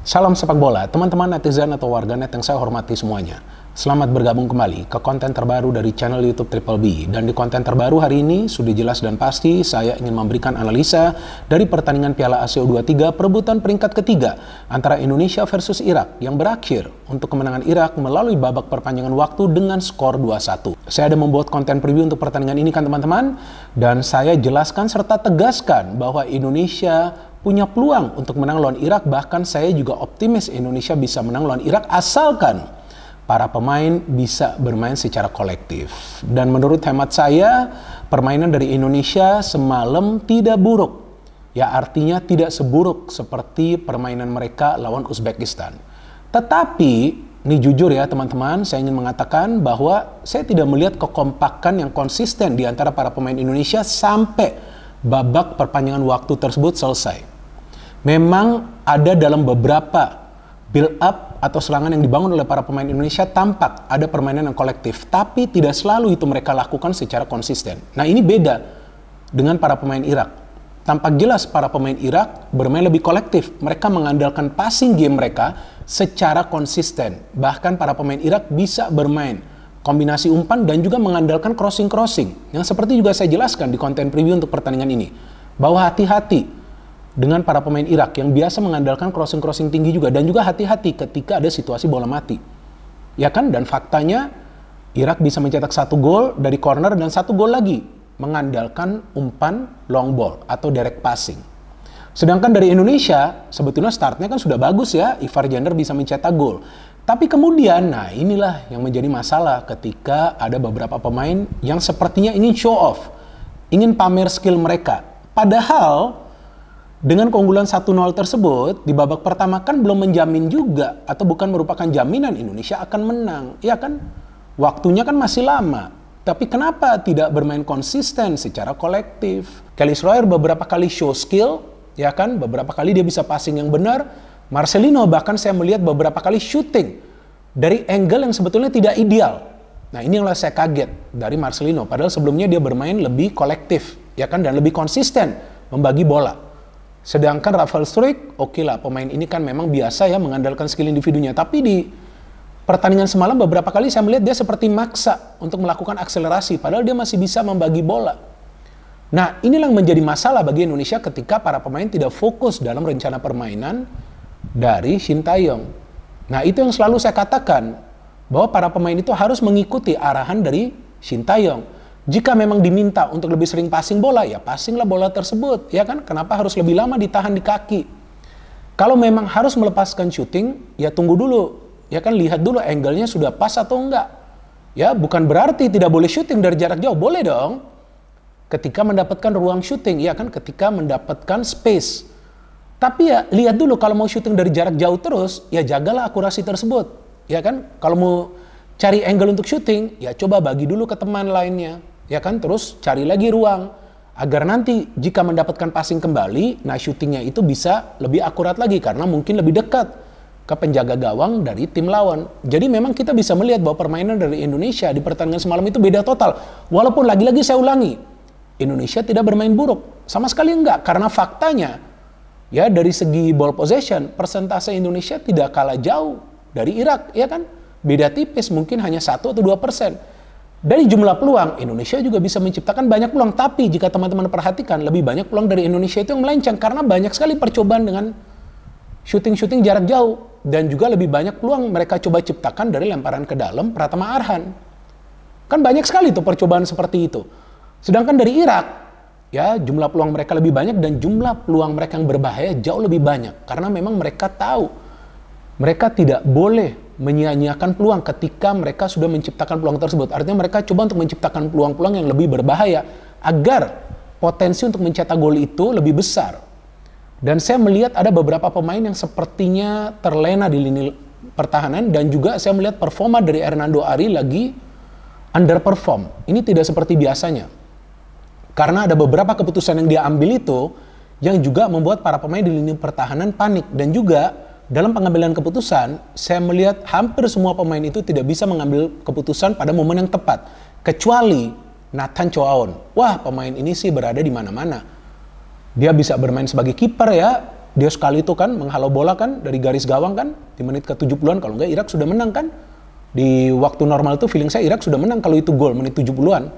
Salam sepak bola, teman-teman netizen atau warganet yang saya hormati semuanya. Selamat bergabung kembali ke konten terbaru dari channel YouTube Triple B. Dan di konten terbaru hari ini, sudah jelas dan pasti saya ingin memberikan analisa dari pertandingan Piala Asia U23 perebutan peringkat ketiga antara Indonesia versus Irak yang berakhir untuk kemenangan Irak melalui babak perpanjangan waktu dengan skor 2-1. Saya ada membuat konten preview untuk pertandingan ini kan teman-teman, dan saya jelaskan serta tegaskan bahwa Indonesia punya peluang untuk menang lawan Irak. Bahkan saya juga optimis Indonesia bisa menang lawan Irak asalkan para pemain bisa bermain secara kolektif. Dan menurut hemat saya, permainan dari Indonesia semalam tidak buruk. Ya, artinya tidak seburuk seperti permainan mereka lawan Uzbekistan. Tetapi, ini jujur ya teman-teman, saya ingin mengatakan bahwa saya tidak melihat kekompakan yang konsisten di antara para pemain Indonesia sampai babak perpanjangan waktu tersebut selesai. Memang ada dalam beberapa build up atau serangan yang dibangun oleh para pemain Indonesia tampak ada permainan yang kolektif, tapi tidak selalu itu mereka lakukan secara konsisten. Nah, ini beda dengan para pemain Irak. Tampak jelas para pemain Irak bermain lebih kolektif. Mereka mengandalkan passing game mereka secara konsisten. Bahkan para pemain Irak bisa bermain kombinasi umpan dan juga mengandalkan crossing-crossing. Yang seperti juga saya jelaskan di konten preview untuk pertandingan ini. Bahwa hati-hati dengan para pemain Irak yang biasa mengandalkan crossing-crossing tinggi juga. Dan juga hati-hati ketika ada situasi bola mati. Ya kan? Dan faktanya Irak bisa mencetak 1 gol dari corner dan 1 gol lagi mengandalkan umpan long ball atau direct passing. Sedangkan dari Indonesia sebetulnya startnya kan sudah bagus ya. Ivar Jender bisa mencetak gol. Tapi kemudian, nah inilah yang menjadi masalah ketika ada beberapa pemain yang sepertinya ingin show off. Ingin pamer skill mereka. Padahal dengan keunggulan 1-0 tersebut, di babak pertama kan belum menjamin juga, atau bukan merupakan jaminan Indonesia akan menang. Ya kan? Waktunya kan masih lama. Tapi kenapa tidak bermain konsisten secara kolektif? Kelly Sloyer beberapa kali show skill, ya kan? Beberapa kali dia bisa passing yang benar. Marcelino bahkan saya melihat beberapa kali shooting dari angle yang sebetulnya tidak ideal. Nah, ini yang saya kaget dari Marcelino. Padahal sebelumnya dia bermain lebih kolektif, ya kan? Dan lebih konsisten membagi bola. Sedangkan Rafael Struijk, oke lah, pemain ini kan memang biasa ya mengandalkan skill individunya. Tapi di pertandingan semalam beberapa kali saya melihat dia seperti maksa untuk melakukan akselerasi. Padahal dia masih bisa membagi bola. Nah, inilah yang menjadi masalah bagi Indonesia ketika para pemain tidak fokus dalam rencana permainan dari Shin Tae-yong. Nah, itu yang selalu saya katakan, bahwa para pemain itu harus mengikuti arahan dari Shin Tae-yong. Jika memang diminta untuk lebih sering passing bola, ya passinglah bola tersebut, ya kan? Kenapa harus lebih lama ditahan di kaki? Kalau memang harus melepaskan shooting, ya tunggu dulu, ya kan? Lihat dulu angle-nya sudah pas atau enggak. Ya, bukan berarti tidak boleh shooting dari jarak jauh, boleh dong. Ketika mendapatkan ruang shooting, ya kan? Ketika mendapatkan space. Tapi ya lihat dulu, kalau mau shooting dari jarak jauh terus, ya jagalah akurasi tersebut, ya kan? Kalau mau cari angle untuk shooting, ya coba bagi dulu ke teman lainnya. Ya kan, terus cari lagi ruang agar nanti jika mendapatkan passing kembali, nah shootingnya itu bisa lebih akurat lagi karena mungkin lebih dekat ke penjaga gawang dari tim lawan. Jadi memang kita bisa melihat bahwa permainan dari Indonesia di pertandingan semalam itu beda total. Walaupun lagi-lagi saya ulangi, Indonesia tidak bermain buruk, sama sekali enggak, karena faktanya ya dari segi ball possession persentase Indonesia tidak kalah jauh dari Irak, ya kan? Beda tipis, mungkin hanya 1 atau 2%. Dari jumlah peluang, Indonesia juga bisa menciptakan banyak peluang. Tapi jika teman-teman perhatikan, lebih banyak peluang dari Indonesia itu yang melenceng. Karena banyak sekali percobaan dengan shooting-shooting jarak jauh. Dan juga lebih banyak peluang mereka coba ciptakan dari lemparan ke dalam Pratama Arhan. Kan banyak sekali tuh percobaan seperti itu. Sedangkan dari Irak, ya jumlah peluang mereka lebih banyak dan jumlah peluang mereka yang berbahaya jauh lebih banyak. Karena memang mereka tahu mereka tidak boleh menyia-nyiakan peluang ketika mereka sudah menciptakan peluang tersebut. Artinya mereka coba untuk menciptakan peluang-peluang yang lebih berbahaya agar potensi untuk mencetak gol itu lebih besar. Dan saya melihat ada beberapa pemain yang sepertinya terlena di lini pertahanan dan juga saya melihat performa dari Hernando Ari lagi underperform. Ini tidak seperti biasanya. Karena ada beberapa keputusan yang dia ambil itu yang juga membuat para pemain di lini pertahanan panik. Dan juga dalam pengambilan keputusan, saya melihat hampir semua pemain itu tidak bisa mengambil keputusan pada momen yang tepat. Kecuali Nathan Choaon. Wah, pemain ini sih berada di mana-mana. Dia bisa bermain sebagai kiper ya, dia sekali itu kan menghalau bola kan dari garis gawang kan di menit ke-70-an, kalau enggak Irak sudah menang kan. Di waktu normal itu feeling saya Irak sudah menang kalau itu gol menit 70-an.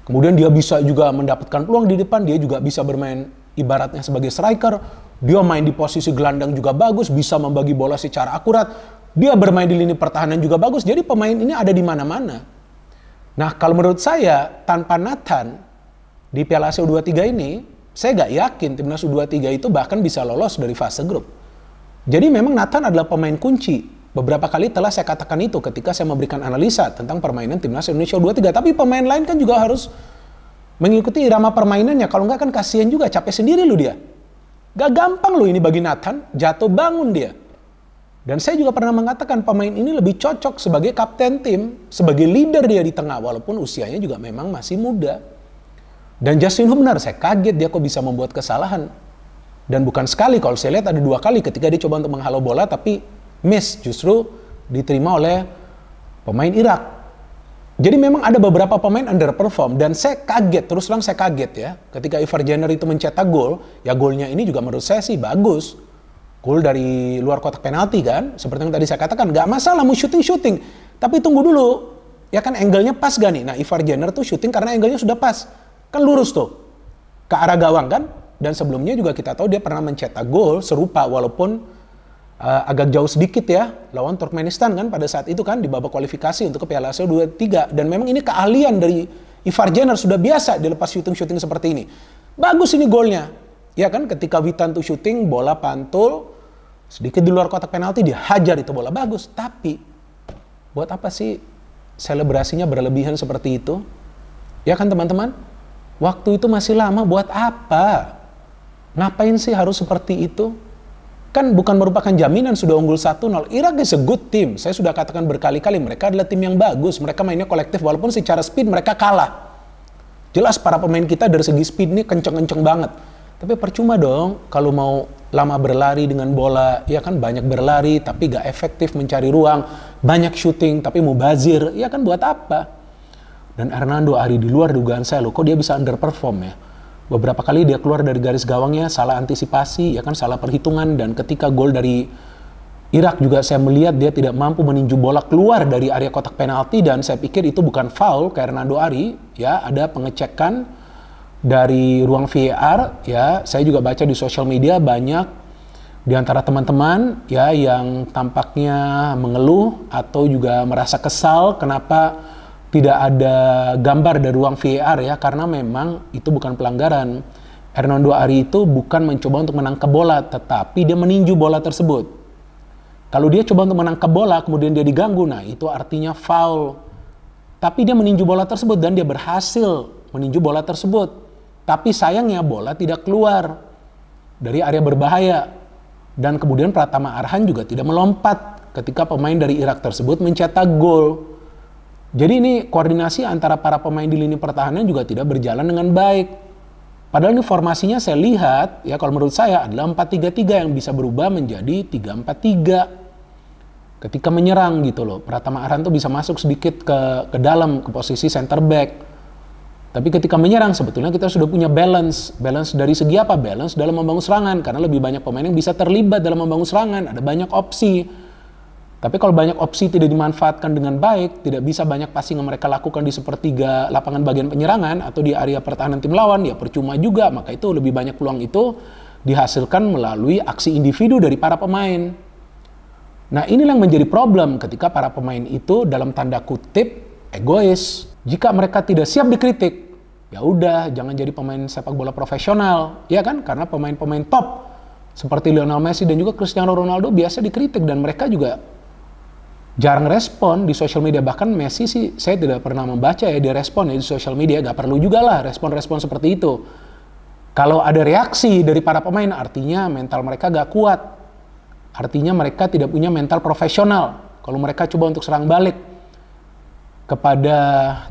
Kemudian dia bisa juga mendapatkan peluang di depan, dia juga bisa bermain ibaratnya sebagai striker, dia main di posisi gelandang juga bagus, bisa membagi bola secara akurat, dia bermain di lini pertahanan juga bagus, jadi pemain ini ada di mana-mana. Nah kalau menurut saya tanpa Nathan di Piala Asia U23 ini, saya nggak yakin timnas U23 itu bahkan bisa lolos dari fase grup. Jadi memang Nathan adalah pemain kunci. Beberapa kali telah saya katakan itu ketika saya memberikan analisa tentang permainan timnas Indonesia U23. Tapi pemain lain kan juga harus mengikuti irama permainannya. Kalau nggak kan kasihan juga, capek sendiri loh dia. Gak gampang loh ini bagi Nathan, jatuh bangun dia. Dan saya juga pernah mengatakan pemain ini lebih cocok sebagai kapten tim, sebagai leader dia di tengah, walaupun usianya juga memang masih muda. Dan Justin Hubner, saya kaget dia kok bisa membuat kesalahan. Dan bukan sekali, kalau saya lihat ada 2 kali ketika dia coba untuk menghalau bola, tapi miss, justru diterima oleh pemain Irak. Jadi memang ada beberapa pemain underperform, dan saya kaget, terus terang saya kaget ya. Ketika Ivar Jenner itu mencetak gol, ya golnya ini juga menurut saya sih bagus. Gol dari luar kotak penalti kan, seperti yang tadi saya katakan, gak masalah mau shooting, tapi tunggu dulu. Ya kan angle-nya pas gak nih? Nah Ivar Jenner tuh shooting karena angle-nya sudah pas. Kan lurus tuh ke arah gawang kan, dan sebelumnya juga kita tahu dia pernah mencetak gol serupa walaupun agak jauh sedikit ya lawan Turkmenistan kan pada saat itu kan di babak kualifikasi untuk ke Piala Asia U23, dan memang ini keahlian dari Ivar Jenner, sudah biasa dilepas syuting seperti ini. Bagus ini golnya ya kan, ketika Witan tuh syuting bola pantul sedikit di luar kotak penalti, dia hajar itu bola bagus. Tapi buat apa sih selebrasinya berlebihan seperti itu ya kan teman-teman? Waktu itu masih lama, buat apa? Ngapain sih harus seperti itu? Kan bukan merupakan jaminan sudah unggul 1-0. Irak is a good team. Saya sudah katakan berkali-kali, mereka adalah tim yang bagus. Mereka mainnya kolektif, walaupun secara speed mereka kalah. Jelas para pemain kita dari segi speed ini kenceng-kenceng banget. Tapi percuma dong kalau mau lama berlari dengan bola. Ya kan banyak berlari tapi gak efektif mencari ruang. Banyak shooting tapi mubazir. Ya kan buat apa? Dan Hernando Ari di luar dugaan saya loh, kok dia bisa underperform ya. Beberapa kali dia keluar dari garis gawangnya, salah antisipasi, ya kan salah perhitungan. Dan ketika gol dari Irak juga saya melihat dia tidak mampu meninju bola keluar dari area kotak penalti. Dan saya pikir itu bukan foul ke Hernando Ari, ya ada pengecekan dari ruang VAR. Ya, saya juga baca di sosial media banyak di antara teman-teman ya yang tampaknya mengeluh atau juga merasa kesal kenapa tidak ada gambar dari ruang VAR ya, karena memang itu bukan pelanggaran. Hernando Ari itu bukan mencoba untuk menangkap bola, tetapi dia meninju bola tersebut. Kalau dia coba untuk menangkap bola, kemudian dia diganggu, nah itu artinya foul. Tapi dia meninju bola tersebut dan dia berhasil meninju bola tersebut. Tapi sayangnya bola tidak keluar dari area berbahaya. Dan kemudian Pratama Arhan juga tidak melompat ketika pemain dari Irak tersebut mencetak gol. Jadi ini koordinasi antara para pemain di lini pertahanan juga tidak berjalan dengan baik. Padahal ini formasinya saya lihat, ya kalau menurut saya adalah 4-3-3 yang bisa berubah menjadi 3-4-3. Ketika menyerang gitu loh, Pratama Arhan tuh bisa masuk sedikit ke dalam, ke posisi center back. Tapi ketika menyerang sebetulnya kita sudah punya balance. Balance dari segi apa? Balance dalam membangun serangan. Karena lebih banyak pemain yang bisa terlibat dalam membangun serangan. Ada banyak opsi. Tapi kalau banyak opsi tidak dimanfaatkan dengan baik, tidak bisa banyak passing yang mereka lakukan di sepertiga lapangan bagian penyerangan atau di area pertahanan tim lawan, ya percuma juga. Maka itu lebih banyak peluang itu dihasilkan melalui aksi individu dari para pemain. Nah inilah yang menjadi problem ketika para pemain itu dalam tanda kutip egois. Jika mereka tidak siap dikritik, ya udah jangan jadi pemain sepak bola profesional, ya kan? Karena pemain-pemain top seperti Lionel Messi dan juga Cristiano Ronaldo biasa dikritik dan mereka juga jarang respon di sosial media. Bahkan Messi sih saya tidak pernah membaca ya dia respon ya di sosial media. Gak perlu juga lah respon-respon seperti itu. Kalau ada reaksi dari para pemain artinya mental mereka gak kuat. Artinya mereka tidak punya mental profesional. Kalau mereka coba untuk serang balik kepada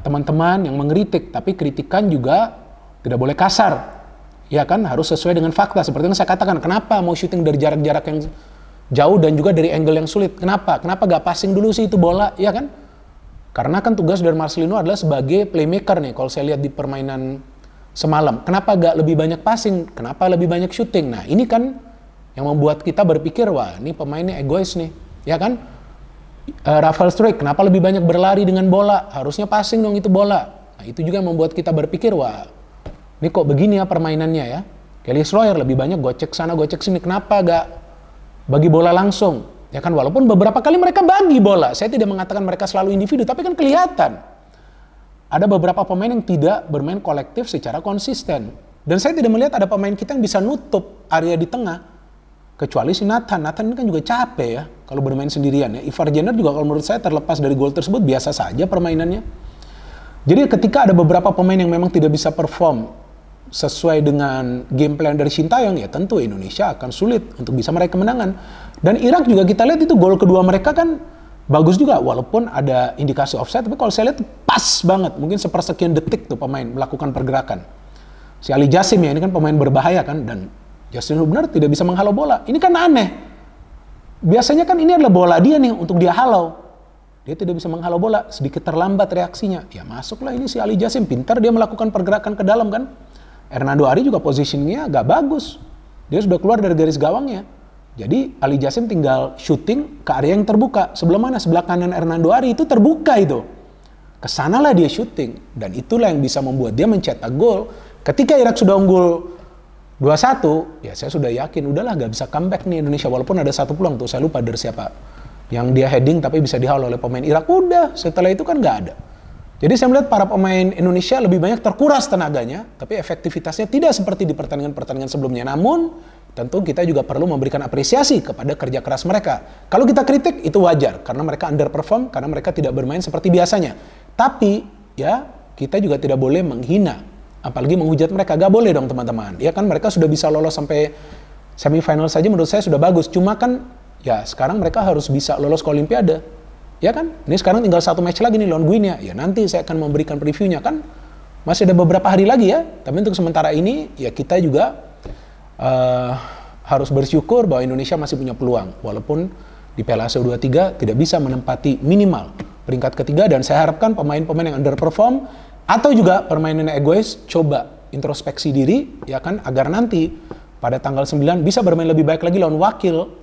teman-teman yang mengkritik, tapi kritikan juga tidak boleh kasar. Ya kan, harus sesuai dengan fakta. Seperti yang saya katakan, kenapa mau syuting dari jarak-jarak yang jauh dan juga dari angle yang sulit? Kenapa gak passing dulu sih itu bola, ya kan? Karena kan tugas dari Marcelino adalah sebagai playmaker nih, kalau saya lihat di permainan semalam. Kenapa gak lebih banyak passing? Kenapa lebih banyak syuting? Nah ini kan yang membuat kita berpikir, wah ini pemainnya egois nih, ya kan? Rafael Struijk, kenapa lebih banyak berlari dengan bola? Harusnya passing dong itu bola. Nah itu juga yang membuat kita berpikir, wah ini kok begini ya permainannya ya. Kelly Sloyer lebih banyak gocek sana gocek sini, kenapa gak bagi bola langsung? Ya kan, walaupun beberapa kali mereka bagi bola. Saya tidak mengatakan mereka selalu individu, tapi kan kelihatan ada beberapa pemain yang tidak bermain kolektif secara konsisten. Dan saya tidak melihat ada pemain kita yang bisa nutup area di tengah. Kecuali si Nathan. Nathan ini kan juga capek ya kalau bermain sendirian ya. Ivar Jenner juga kalau menurut saya terlepas dari gol tersebut biasa saja permainannya. Jadi ketika ada beberapa pemain yang memang tidak bisa perform sesuai dengan game plan dari Sintayong, ya tentu Indonesia akan sulit untuk bisa meraih kemenangan. Dan Irak juga kita lihat itu gol kedua mereka kan bagus juga, walaupun ada indikasi offside, tapi kalau saya lihat pas banget, mungkin sepersekian detik tuh pemain melakukan pergerakan. Si Ali Jassim ya, ini kan pemain berbahaya kan, dan Justin Hubner tidak bisa menghalau bola. Ini kan aneh. Biasanya kan ini adalah bola dia nih untuk dia halau. Dia tidak bisa menghalau bola, sedikit terlambat reaksinya. Ya masuklah ini si Ali Jassim, pintar dia melakukan pergerakan ke dalam kan. Hernando Ari juga positioningnya agak bagus. Dia sudah keluar dari garis gawangnya. Jadi Ali Jassim tinggal shooting ke area yang terbuka. Sebelah mana? Sebelah kanan Hernando Ari itu terbuka itu. Kesanalah dia shooting. Dan itulah yang bisa membuat dia mencetak gol. Ketika Irak sudah unggul 2-1, ya saya sudah yakin udahlah gak bisa comeback nih Indonesia. Walaupun ada satu peluang tuh, saya lupa dari siapa. Yang dia heading tapi bisa dihalau oleh pemain Irak. Udah, setelah itu kan gak ada. Jadi saya melihat para pemain Indonesia lebih banyak terkuras tenaganya, tapi efektivitasnya tidak seperti di pertandingan-pertandingan sebelumnya. Namun, tentu kita juga perlu memberikan apresiasi kepada kerja keras mereka. Kalau kita kritik, itu wajar, karena mereka underperform, karena mereka tidak bermain seperti biasanya. Tapi, ya, kita juga tidak boleh menghina, apalagi menghujat mereka. Gak boleh dong teman-teman. Ya kan, mereka sudah bisa lolos sampai semifinal saja, menurut saya sudah bagus. Cuma kan, ya sekarang mereka harus bisa lolos ke Olimpiade. Ya kan, ini sekarang tinggal satu match lagi nih lawan Guinea. Ya nanti saya akan memberikan previewnya kan. Masih ada beberapa hari lagi ya. Tapi untuk sementara ini ya kita juga harus bersyukur bahwa Indonesia masih punya peluang. Walaupun di Piala Asia U23 tidak bisa menempati minimal peringkat ketiga. Dan saya harapkan pemain-pemain yang underperform atau juga permainan egois coba introspeksi diri ya kan. Agar nanti pada tanggal 9 bisa bermain lebih baik lagi lawan wakil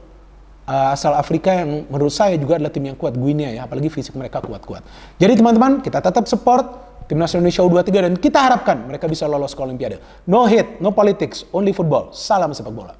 asal Afrika yang menurut saya juga adalah tim yang kuat, Guinea ya, apalagi fisik mereka kuat-kuat. Jadi teman-teman, kita tetap support Timnas Indonesia U23 dan kita harapkan mereka bisa lolos ke Olimpiade. No hate, no politics, only football. Salam sepak bola.